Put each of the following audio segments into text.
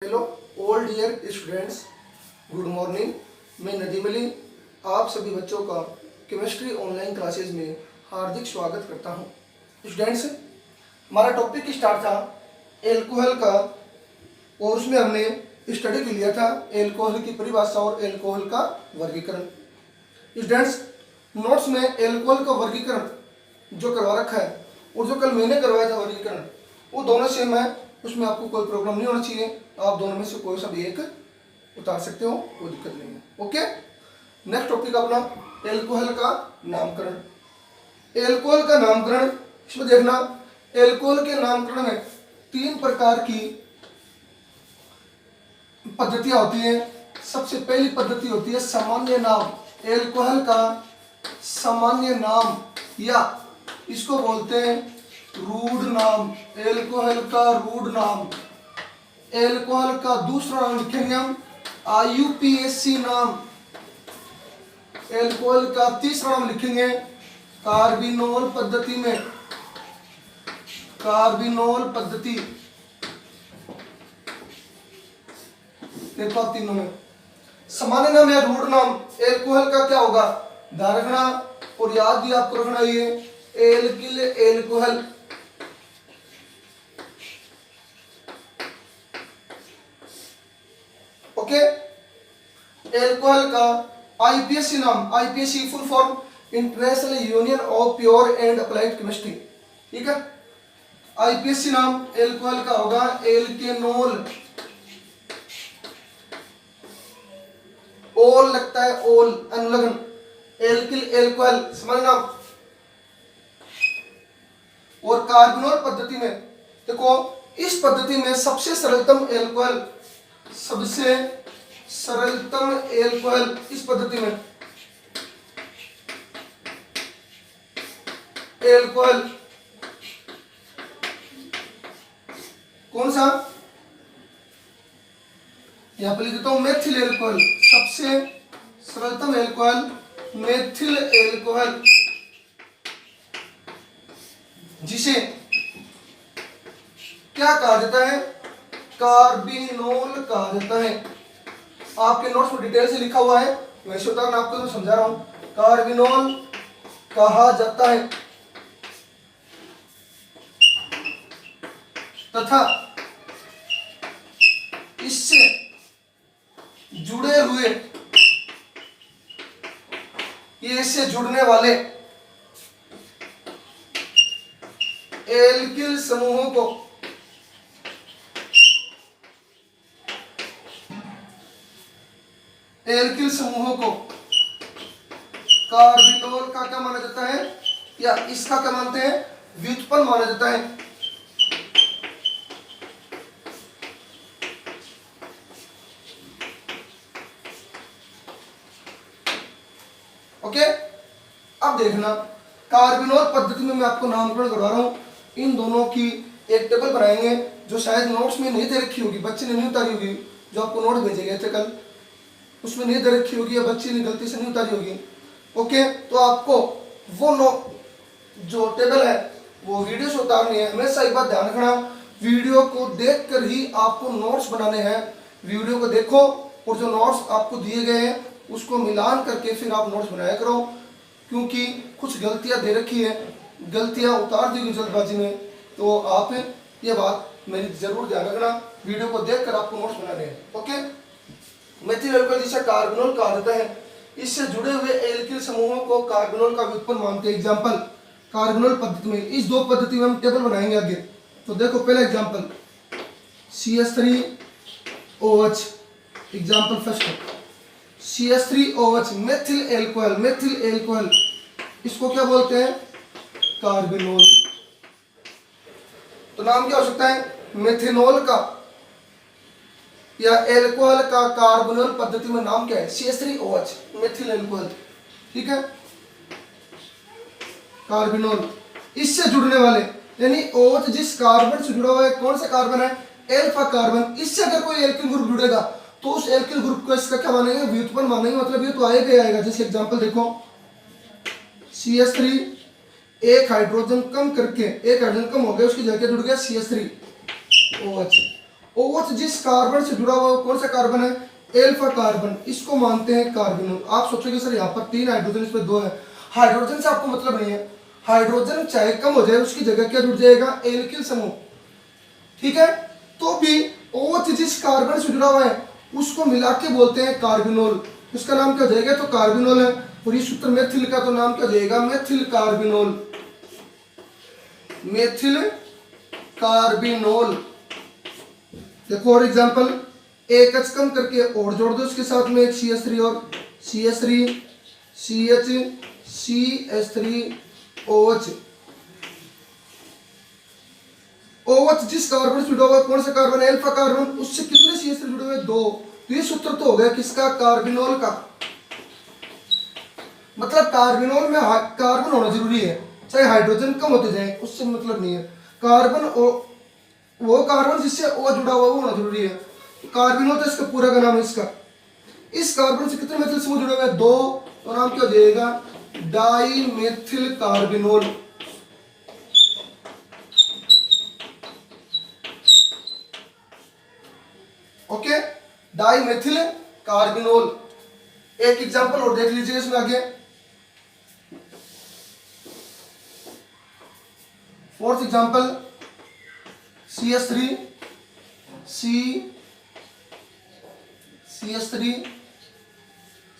Hello all dear students, good morning. मैं नदीम अली आप सभी बच्चों का केमिस्ट्री ऑनलाइन क्लासेस में हार्दिक स्वागत करता हूं। स्टूडेंट्स, हमारा टॉपिक स्टार्ट था एल्कोहल का और उसमें हमने स्टडी कर लिया था एल्कोहल की परिभाषा और एल्कोहल का वर्गीकरण। स्टूडेंट्स, नोट्स में एल्कोहल का वर्गीकरण जो करवा रखा है और जो कल मैंने करवाया था वर्गीकरण, वो दोनों सेम है, उसमें आपको कोई प्रॉब्लम नहीं होना चाहिए। आप दोनों में से कोई सा भी एक उतार सकते हो, कोई दिक्कत नहीं है। ओके, नेक्स्ट टॉपिक अपना एल्कोहल का नामकरण। एल्कोहल का नामकरण, इसमें देखना एल्कोहल के नामकरण में 3 प्रकार की पद्धतियां होती हैं। सबसे पहली पद्धति होती है सामान्य नाम। एल्कोहल का सामान्य नाम या इसको बोलते हैं रूढ़ नाम। एल्कोहल का रूढ़ नाम। एल्कोहल का दूसरा नाम लिखेंगे हम IUPAC नाम। एल्कोहल का तीसरा नाम लिखेंगे कार्बिनोल पद्धति में। कार्बिनोल पद्धति। देखो तीनों में सामान्य नाम या रूढ़ नाम एल्कोहल का क्या होगा, ध्यान रखना और याद भी आपको रखना। ये एल्किल एल्कोहल। ओके, एल्कोहल का IPAC नाम। IPAC full form international union of pure and applied chemistry. ठीक है, IPAC नाम एल्कोहल का होगा एल्केनोल। ओल लगता है, ओल अनुलग्न। एल्किल एल्कोहल समझ नाम। और कार्बोनोल पद्धति में देखो, इस पद्धति में सबसे सरलतम एल्कोहल, सबसे सरलतम एल्कोहल इस पद्धति में एल्कोहल कौन सा, यहां पर लिख देता हूं मेथिल एल्कोहल। सबसे सरलतम एल्कोहल मेथिल एल्कोहल, जिसे क्या कहा जाता है, कार्बिनोल कहा जाता है। आपके नोट्स में डिटेल से लिखा हुआ है, वैसे उतारना आपको मैं समझा रहा हूं। कार्बिनोल कहा जाता है तथा इससे जुड़े हुए, ये इससे जुड़ने वाले एल्किल समूहों को कार्बिनोल का क्या माना जाता है, या इसका क्या मानते हैं, व्युत्पन्न माना जाता है। ओके, अब देखना कार्बिनोल पद्धति में मैं आपको नामकरण करवा रहा हूं। इन दोनों की एक टेबल बनाएंगे जो शायद नोट्स में नहीं दे रखी होगी, बच्चे ने नहीं उतारी होगी। जो आपको नोट भेजे गए थे कल, उसमें नहीं दे रखी होगी या बच्चे ने गलती से नहीं उतारी होगी। ओके, तो आपको वो जो टेबल है वो वीडियो से उतारनी है। हमेशा एक बात ध्यान रखना, वीडियो को देखकर ही आपको नोट्स बनाने हैं। वीडियो को देखो और जो नोट्स आपको दिए गए हैं उसको मिलान करके फिर आप नोट्स बनाया करो, क्योंकि कुछ गलतियां दे रखी है, गलतियां उतार दी गई जल्दबाजी में। तो आप ये बात मेरी जरूर ध्यान रखना, वीडियो को देखकर आपको नोट्स बनाने हैं। ओके, मेथिल एल्कोहल जिसे कार्बोनोल कहा जाता है, इससे जुड़े हुए एल्किल समूहों को कार्बोनोल का व्युत्पन्न मानते हैं। एग्जांपल कार्बोनोल पद्धति में इस दो पद्धति में हम टेबल बनाएंगे आगे। तो देखो पहला example CH3OH। Example first CH3OH methyl alcohol. Methyl alcohol इसको क्या बोलते हैं, कार्बोनोल। तो नाम क्या हो सकता है, मेथेनॉल का या एल्कोहल का कार्बोनोल पद्धति में नाम क्या है, CH3OH मेथिल एल्कोहल। ठीक है, कार्बोनोल। इससे जुड़ने वाले यानी OH जिस कार्बन से जुड़ा हुआ है, कौन सा कार्बन है, एल्फा कार्बन। इससे अगर कोई एल्किल ग्रुप जुड़ेगा तो उस एल्किल ग्रुप को इसका क्या मानेंगे, व्युत्पन्न मानेंगे। मतलब ये तो आएगा ही आएगा। जैसे एग्जांपल देखो CH3 एक हाइड्रोजन कम करके, एक हाइड्रोजन कम हो गया, उसकी जगह जुड़ गया CH3OH। OH जिस कार्बन से जुड़ा हुआ कौन सा कार्बन है, एल्फा कार्बन, इसको मानते हैं कार्बोनोल। आप सोचोगे सर यहाँ पर 3 हाइड्रोजन, इसमें 2 है। हाइड्रोजन से आपको मतलब नहीं है, हाइड्रोजन चाहे कम हो जाए उसकी जगह क्या जुड़ जाएगा, एल्किल समूह, ठीक है। तो भी OH जिस कार्बन से जुड़ा हुआ है उसको मिला के बोलते हैं कार्बिनोल, उसका नाम क्या हो जाएगा, तो कार्बिनोल है। और ये सूत्र मेथिल का, तो नाम क्या हो जाएगा, मेथिल कार्बिनोल, मेथिल कार्बिनोल। देखो और एग्जांपल, एक H कम करके और जोड़ दो उसके साथ में एक CH3 और CH3 CH CH3OH। OH जिस कार्बन से जुड़ा हुआ है कौन सा कार्बन है, एल्फा कार्बन, उससे कितने CH3 जुड़े हुए हैं, 2। तो ये सूत्र तो हो गया किसका, कार्बिनोल का। मतलब कार्बिनोल में कार्बन होना जरूरी है, चाहे हाइड्रोजन कम होते जाए उससे मतलब नहीं है। कार्बन वो कार्बन जिससे O जुड़ा हुआ वो होना जरूरी है। तो कार्बिनोल तो इसका पूरा का नाम है इसका। इस कार्बन से कितने मेथिल समूह जुड़े हुए हैं, 2। तो नाम क्या हो जाएगा, dimethyl carbinol. Okay, dimethyl carbinol. एक एग्जांपल और देख लीजिए इसमें आगे, 4th एग्जांपल, CH3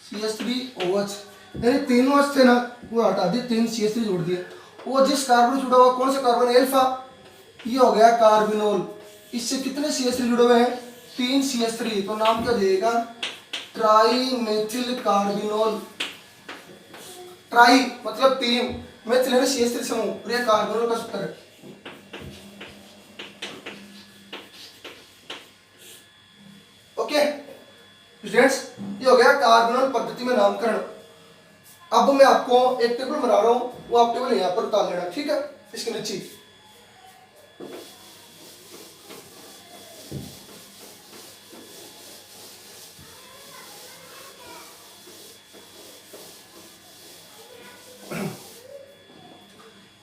CH3OH, यानी तीनों H थे ना वो हटा दिए, 3 CH3 जोड़ दिए। वो जिस कार्बन जुड़ा हुआ कौन सा कार्बन, एल्फा, ये हो गया कार्बिनोल। इससे कितने CH3 जुड़े हुए हैं, 3 CH3। तो नाम क्या देगा, ट्राई मेथिल कार्बिनोल। ट्राई मतलब 3, मेथिल है CH3 समूह, और ये कार्बिनोल का सूत्र है। ओके स्टूडेंट्स, ये हो गया कार्बोनल पद्धति में नामकरण। अब मैं आपको एक टेबल बना रहा हूं, वो आप टेबल यहां पर उतार लेना, ठीक है, इसके नीचे।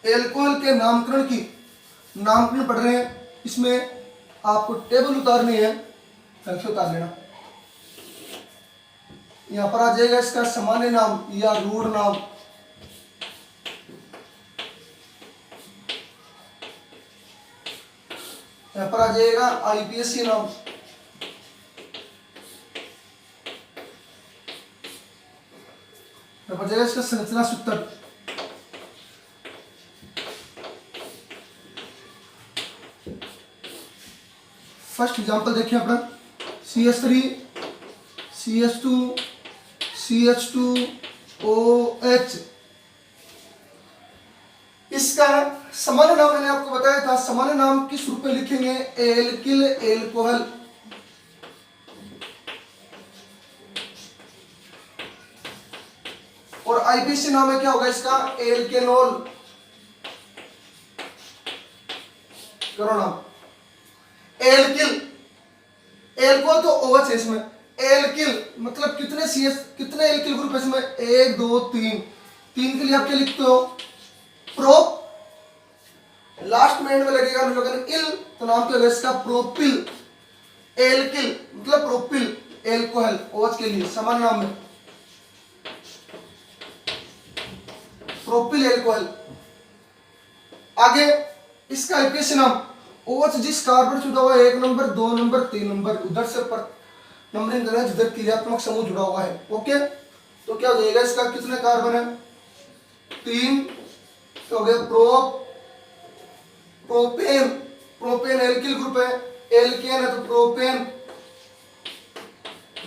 एल्कोहल के नामकरण पढ़ रहे हैं, इसमें आपको टेबल उतारनी है, संख्या उतार लेना। यहां पर आ जाएगा इसका सामान्य नाम या रूढ़ नाम, यहां पर आ जाएगा IPSC नाम, यहां पर जाएगा इसका संरचना सूत्र। फर्स्ट एग्जांपल देखिए अपना, CH3 CH2 CH2OH। इसका सामान्य नाम मैंने आपको बताया था, सामान्य नाम किस रूप में लिखेंगे, एल्किल एल्कोहल। और IPSC नाम है क्या होगा इसका, एल्केनोल। करो नाम एल्किल, एल्कोहल तो OH है इसमें, एल्किल मतलब कितने एल्किल ग्रुप है इसमें, 1 2 3। 3 के लिए आप क्या लिखते हो, प्रोप, लास्ट में एंड में लगेगा हम लोगों ने इल, तो नाम क्या होगा इसका, प्रोपिल। एल्किल मतलब प्रोपिल एल्कोहल, OH के लिए समान नाम है प्रोपिल एल्कोहल। आगे इसका IPSC नाम, OH जिस कार्बन जुड़ा हुआ है 1 नंबर 2 नंबर 3 नंबर, उधर से पर नंबरिंग करना जिधर क्रियात्मक समूह जुड़ा हुआ है। ओके, तो क्या हो जाएगा इसका, कितने कार्बन है, 3। तो हो गया प्रोपेन, प्रोपेन एल्किल ग्रुप है, एल्केन है तो प्रोपेन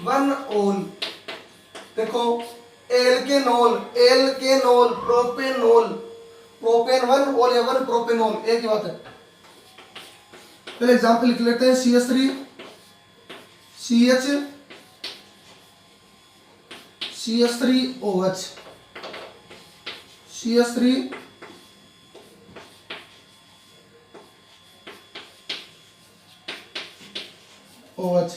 1 ओल। देखो एल्केनोल, एल्केनोल, प्रोपेनोल, प्रोपेन 1 ओल या 1 प्रोपेनोल, एक ही बात है। पहले एग्जांपल लिख लेते हैं, CH3 CH3OH, CH3 OH,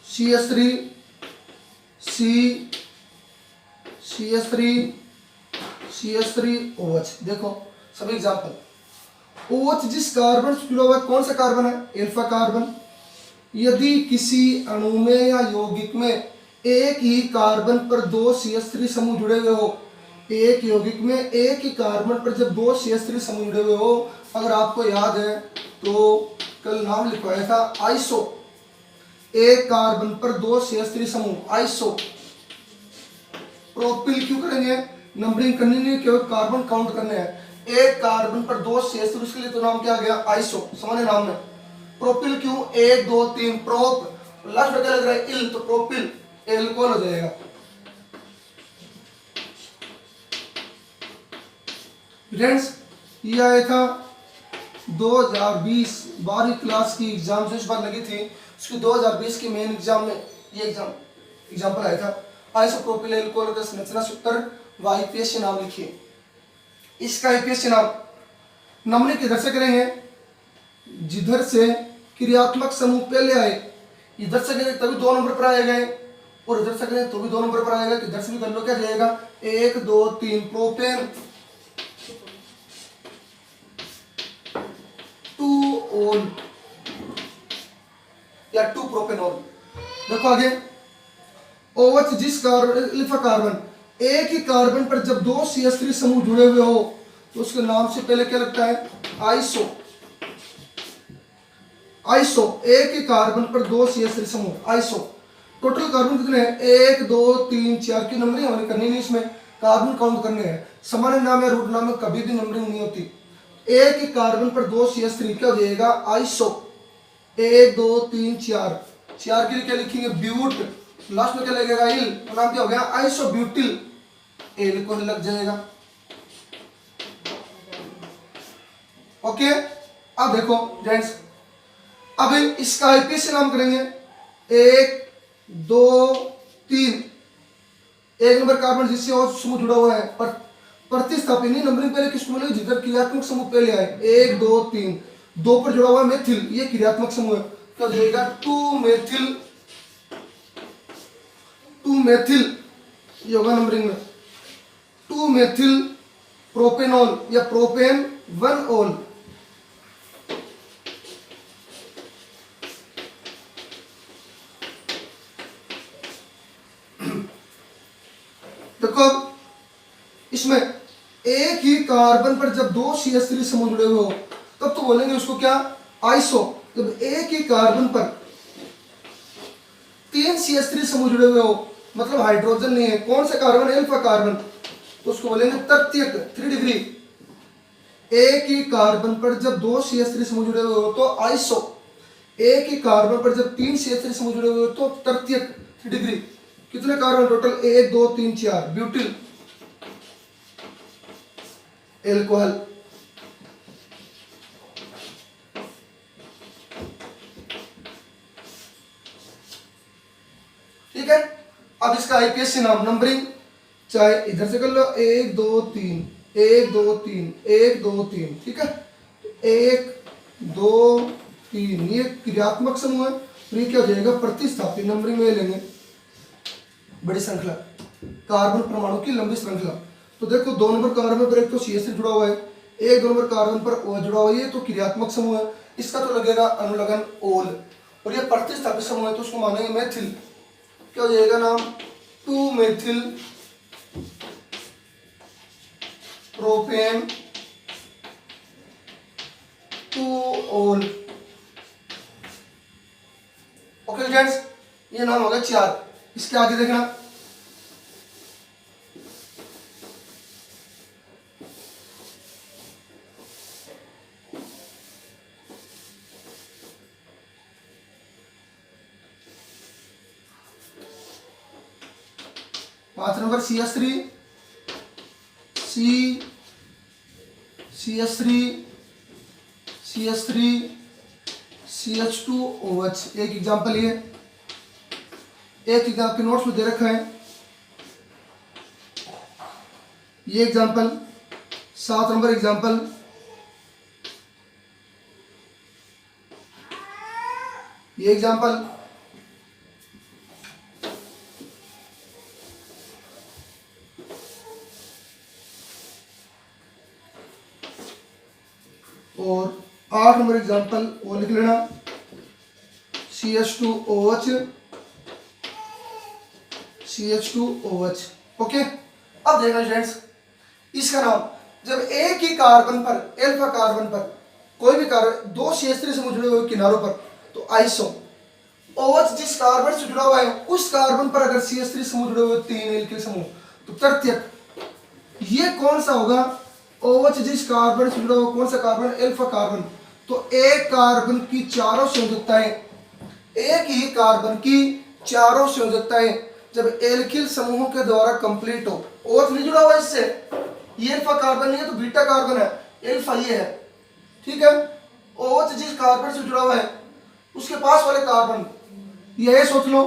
CH3 CH3 CH3OH। देखो सभी एग्जांपल, OH जिस कार्बन से जुड़ा हुआ है, कौन सा कार्बन है? Alpha carbon. यदि किसी अणु में या यौगिक में एक ही कार्बन पर दो CH3 समूह जुड़े हुए हो, एक यौगिक में एक ही कार्बन पर जब दो CH3 समूह जुड़े हुए हो, अगर आपको याद है तो कल नाम लिखवाया था आइसो, एक कार्बन पर दो CH3 समूह आइसो। प्रोपिल क्यों करेंगे? नंबरिंग करनी नहीं, केवल कार्बन काउंट करने हैं। एक कार्बन पर दो CH3, उसके लिए तो नाम क्या गया? आइसो, सामान्य नाम है। प्रोपिल क्यों? 1 2 3 प्रोप, लास्ट में क्या लग रहा है? इल, तो प्रोपिल एल्कोहल हो जाएगा। फ्रेंड्स, ये आया था 2020 12वीं क्लास की एग्जाम जो इस बार लगी थी, उसकी 2020 की मेन एग्जाम में ये एग्जाम्पल आया था। आइसोप्रोपिल एल्कोहल का संरचना सूत्र व आईपीएस नाम लिखिए। इसका आईपीएस नाम नंबरिंग किधर से करेंगे? जिधर से क्रियात्मक समूह पहले आए, इधर से करें तभी 2 नंबर पर आएगा, और इधर से करें तो भी 2 नंबर पर आएगा। तो इधर से भी कर लो, क्या जाएगा? 1 2 3 प्रोपेन, 2 ओल या 2 प्रोपेनॉल। देखो आगे, OH जिस कार्बन, अल्फा कार्बन, एक ही कार्बन पर जब दो CH3 समूह जुड़े हुए हो तो उसके नाम से पहले क्या लगता है? आइसो। आइसो, एक ही कार्बन पर दो CH3 समूह आइसो। टोटल कार्बन कितने हैं? 1 2 3 4 की नंबरिंग हमें करनी नहीं, इसमें कार्बन काउंट करने हैं। सामान्य नाम या रूट नाम में कभी भी नंबरिंग नहीं होती। एक ही कार्बन पर दो CH3 क्या हो जाएगा? आइसो। 1 2 3 4, 4 के लिए क्या लिखेंगे? ब्यूट, लास्ट में क्या लगेगा? इल, तो नाम क्या हो गया? आइसोब्यूटिल एल्कोहल लग जाएगा। ओके, अब देखो फ्रेंड्स, अब इसका आईपीएस से नाम करेंगे 1 2 3। एक नंबर कार्बन जिससे और समूह जुड़ा हुआ है, पर प्रतिस्थापन नहीं, नंबरिंग पहले किसको मिलेगी? जिधर क्रियात्मक समूह पहले आए। 1 2 3, 2 पर जुड़ा हुआ है मेथिल, ये क्रियात्मक समूह है, क्या देगा? 2 मेथिल, 2 मेथिल, ये होगा नंबरिंग में 2 मेथिल प्रोपेनॉल या प्रोपेन 1 ओल। देखो, इसमें एक ही कार्बन पर जब दो CH3 समूह जुड़े हुए हो तब तो बोलेंगे उसको क्या? आइसो। जब एक ही कार्बन पर 3 CH3 समूह जुड़े हुए हो, मतलब हाइड्रोजन नहीं है, कौन सा कार्बन? अल्फा कार्बन, तो उसको बोलेंगे तृतीयक, 3 डिग्री। एक ही कार्बन पर जब दो CH3 समूह जुड़े हुए हो तो आइसो, एक ही कार्बन पर जब 3 CH3 समूह जुड़े हुए हो तो तृतीयक, 3 डिग्री। कितने कार्बन टोटल? 1 2 3 4, butyl alcohol. ठीक है, अब इसका आईपीएस से नाम, नंबरिंग चाहे इधर से कर लो, 1 2 3 1 2 3 1 2 3, ठीक है, 1 2 3, ये क्रियात्मक समूह है, तो ये क्या हो जाएगा? प्रतिस्थापी। नंबरिंग में लेंगे बड़ी श्रृंखला, कार्बन परमाणु की लंबी श्रृंखला। तो देखो 2 नंबर कार्बन पर एक तो CH3 जुड़ा हुआ है, 1 2 नंबर कार्बन पर O जुड़ा हुआ है, ये तो क्रियात्मक समूह है, इसका तो लगेगा अनुलग्न ओल। और ये प्रतिस्थापित समूह है तो उसको मानेंगे मेथिल, क्या हो जाएगा नाम? 2 मेथिल प्रोपेन 2 ओल। ओके फ्रेंड्स, ये नाम होगा 4। इसके आगे देखना, पांच number CH3 CH3 CH3 CH2OH। एक एग्जांपल ये, एक एग्जांपल नोट्स में दे रखा है, ये एग्जांपल 7 नंबर एग्जांपल, ये एग्जांपल, और 8 नंबर एग्जांपल वो लिख लेना, CH2OH, CH2OH। ओके, अब देखना फ्रेंड्स, इसका नाम, जब एक ही कार्बन पर, अल्फा कार्बन पर कोई भी कार्बन दो CH3 से जुड़े हुए किनारों पर, तो आइसो OH जिस कार्बन से जुड़ा हुआ है उस कार्बन पर अगर CH3 समूह जुड़े हुए 3 एल्किल समूह, तो तृतीयक ये कौन सा होगा, OH जिस कार्बन से जुड़ा हुआ कौन सा कार्बन, अल्फा कार्बन। तो एक कार्बन की चारों संयोजकताएं, एक ही कार्बन की चारों संयोजकताएं जब एल्किल समूहों के द्वारा कंप्लीट हो, OH नहीं जुड़ा हुआ इससे, ये अल्फा कार्बन नहीं है तो बीटा कार्बन है, अल्फा ये है, ठीक है। OH जिस कार्बन से जुड़ा हुआ है उसके पास वाले कार्बन, ये सोच लो,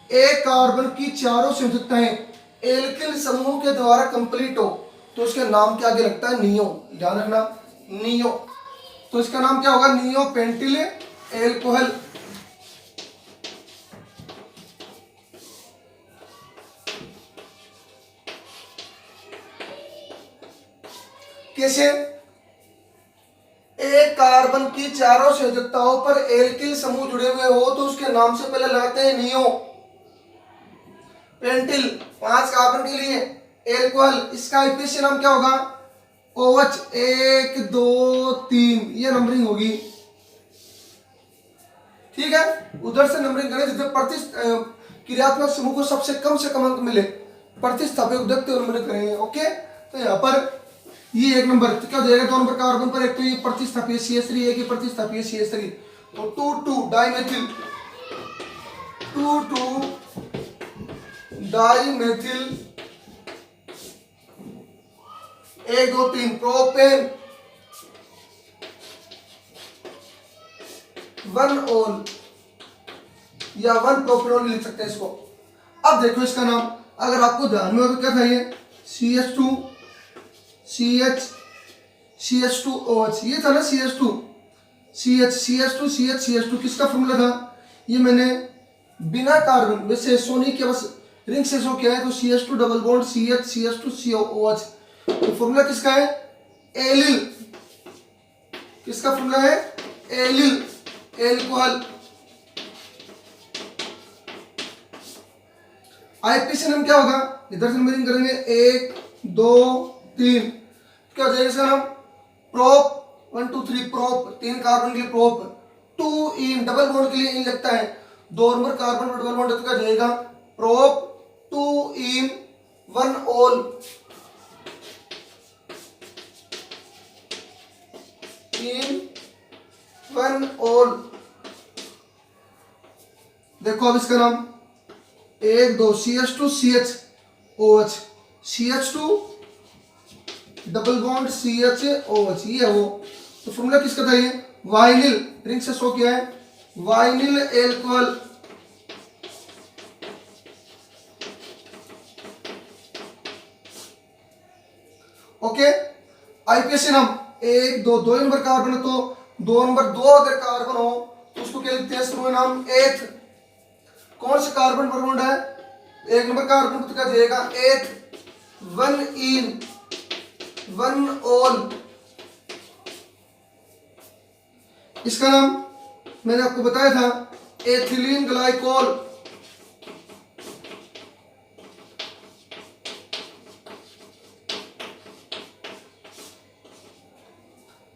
एक कार्बन की चारों संयोजकताएं एल्किल समूह के द्वारा कंप्लीट हो, तो उसके नाम के आगे लगता है नियो, ध्यान रखना, नियो। तो इसका नाम क्या होगा, नियो पेंटिल एल्कोहल। कैसे, एक कार्बन की चारों संयोजकताओं पर एल्किल समूह जुड़े हुए हो तो उसके नाम से पहले लगाते हैं नियो पेंटिल, 5 कार्बन के लिए एल्कोहल। इसका आईपीसी नाम क्या होगा, OH 1 2 3, ये नंबरिंग होगी, ठीक है। उधर से नंबरिंग करें जिसमें क्रियात्मक समूह को सबसे कम से कम अंक मिले, प्रतिस्थापित उदक नंबरिंग करेंगे। ओके, तो यहाँ पर ये 1 नंबर, तो क्या हो जाएगा, 2 नंबर कार्बन पर एक तो ये प्रतिस्थापीय CH3, एक ही प्रतिस्थापीय CH3, तो 2 डाइमेथिल, 2 डाइमेथिल 1 2 3 प्रोपेन, 1 ओल या 1 प्रोपेनॉल लिख सकते हैं इसको। अब देखो इसका नाम, अगर आपको ध्यान में हो तो क्या था, ये CH2 CH CH2OH, ये था ना CH2 CH CH2 CH CH2, किसका फॉर्मूला था, ये मैंने बिना कार्बन वैसे सोनी के बस रिंग से शो किया है, तो CH2 double bond CH CH2 COOH, तो फॉर्मूला किसका है, एलिल, किसका फॉर्मूला है, एलिल एल्कोहल। आईपीसी नाम क्या होगा, इधर से नंबरिंग करेंगे 1 2 3, क्या हो जाएगा इसका नाम, प्रोप 1 2 3 प्रोप, 3 कार्बन के लिए प्रोप, 2 इन डबल बॉन्ड के लिए इन लगता है, 2 नंबर कार्बन पर डबल बॉन्ड, तो क्या जाएगा, प्रोप 2 इन 1 ओल, इन 1 ओल। देखो अब इसका नाम 1 2 CH2 CHOH, CH2 double bond CHOH, ये है वो, तो फॉर्मूला किसका था, ये वाइनिल, रिंग से शो किया है, वाइनिल एल्कोहल। ओके, आईपीसी नाम 1 2 2 नंबर कार्बन है, तो 2 नंबर 2 अगर कार्बन हो तो उसको क्या लिखते हैं, समूह नाम एथ। कौन से कार्बन पर बॉन्ड है, 1 नंबर कार्बन, तो क्या जाएगा एथ, 1 इन 1 ओल। इसका नाम मैंने आपको बताया था, एथिलीन ग्लाइकोल।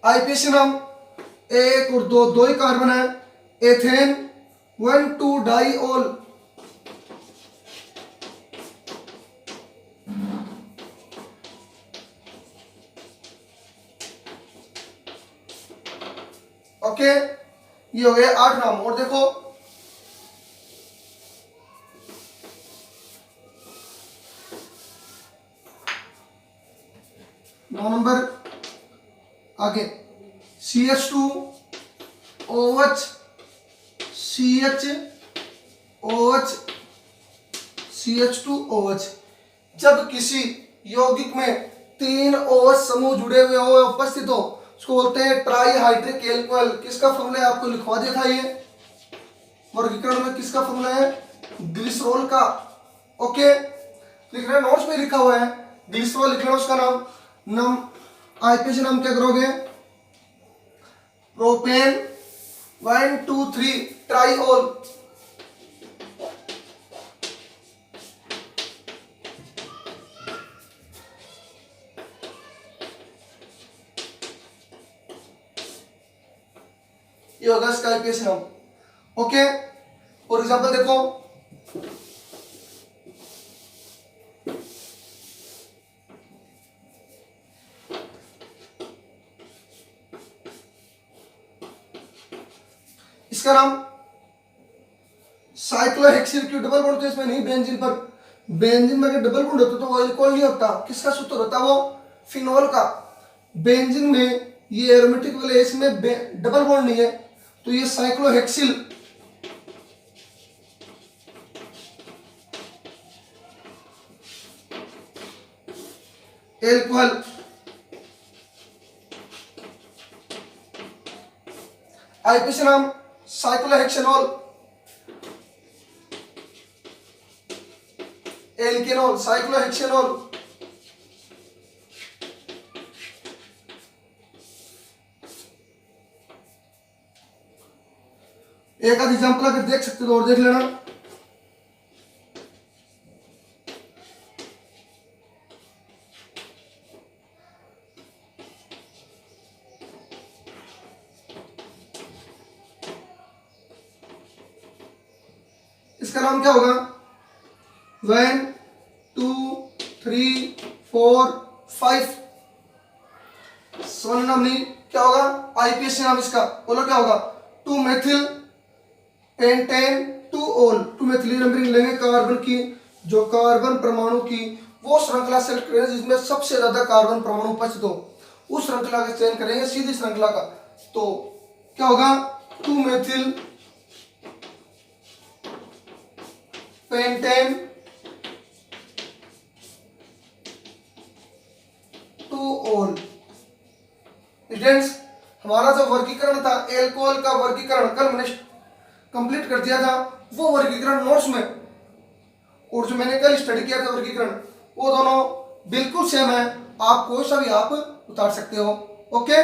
आईपीसी नाम 1 और 2, 2 ही कार्बन है, एथेन 1 2 डाइओल। ओके, ये हो गए 8 नाम। और देखो नौ नंबर आगे CH2OH CHOH CH2OH। जब किसी यौगिक में 3 OH समूह जुड़े हुए हो या उपस्थित हो उसको बोलते हैं ट्राई हाइड्रिक एल्कोहल। किसका फॉर्मूला आपको लिखवा दिया था, ये वर्गीकरण में किसका फॉर्मूला है, ग्लिसरॉल का। ओके, लिख रहे नोट्स में लिखा हुआ है ग्लिसरॉल लिख रहे हो, उसका नाम आईपीसी नाम क्या करोगे, प्रोपेन 1 2 3 ट्राइओल, ये होगा इसका आईपीएस नाम। ओके, फॉर एग्जाम्पल देखो, इसका नाम साइक्लोहेक्सिल, क्यों डबल बॉन्ड तो इसमें नहीं, बेंजीन पर, बेंजीन में अगर डबल बॉन्ड होता तो वो अल्कोहल नहीं होता, किसका सूत्र होता वो फिनोल का। बेंजीन में ये एरोमेटिक वाले, इसमें डबल बॉन्ड नहीं है, तो ये साइक्लोहेक्सिल एल्कोहल, आईपीएस नाम साइक्लोहेक्सेनॉल, एल्केनॉल, साइक्लोहेक्सेनॉल। एक आध एग्जांपल अगर देख सकते हो तो और देख लेना। इसका नाम क्या होगा, 1 2 3 4 5, सोना नाम नहीं, क्या होगा आईपीएस नाम इसका, बोलो क्या होगा, 2 मेथिल पेंटेन 2 ओल, 2 मेथिल नंबरिंग लेंगे कार्बन की, जो कार्बन परमाणु की वो श्रृंखला सेलेक्ट करेंगे जिसमें सबसे ज्यादा कार्बन परमाणु उपस्थित हो, उस श्रृंखला का चयन करेंगे, सीधी श्रृंखला का। तो क्या होगा, 2 मेथिल पेंटेन 2 ओल। स्टूडेंट्स, हमारा जो वर्गीकरण था एल्कोहल का वर्गीकरण, कल मैंने कंप्लीट कर दिया था, वो वर्गीकरण नोट्स में, और जो मैंने कल स्टडी किया था वर्गीकरण, वो दोनों बिल्कुल सेम है, आप कोई सा भी आप उतार सकते हो। ओके,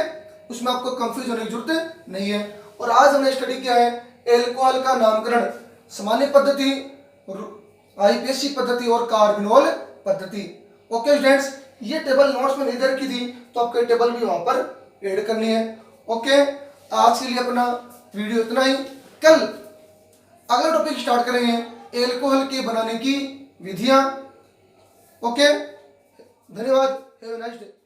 उसमें आपको कंफ्यूज होने की जरूरत नहीं है। और आज हमने स्टडी किया है एल्कोहल का नामकरण, सामान्य पद्धति, आईपीएससी पद्धति और कार्बेनॉल पद्धति। ओके स्टूडेंट्स, ये टेबल नोट्स में नहीं रखी थी, तो आपके टेबल भी वहां पर ऐड करनी है। ओके, आज के लिए अपना वीडियो इतना ही। कल अगला टॉपिक स्टार्ट करेंगे एल्कोहल के बनाने की विधियां। ओके, धन्यवाद, हैव अ नाइस डे।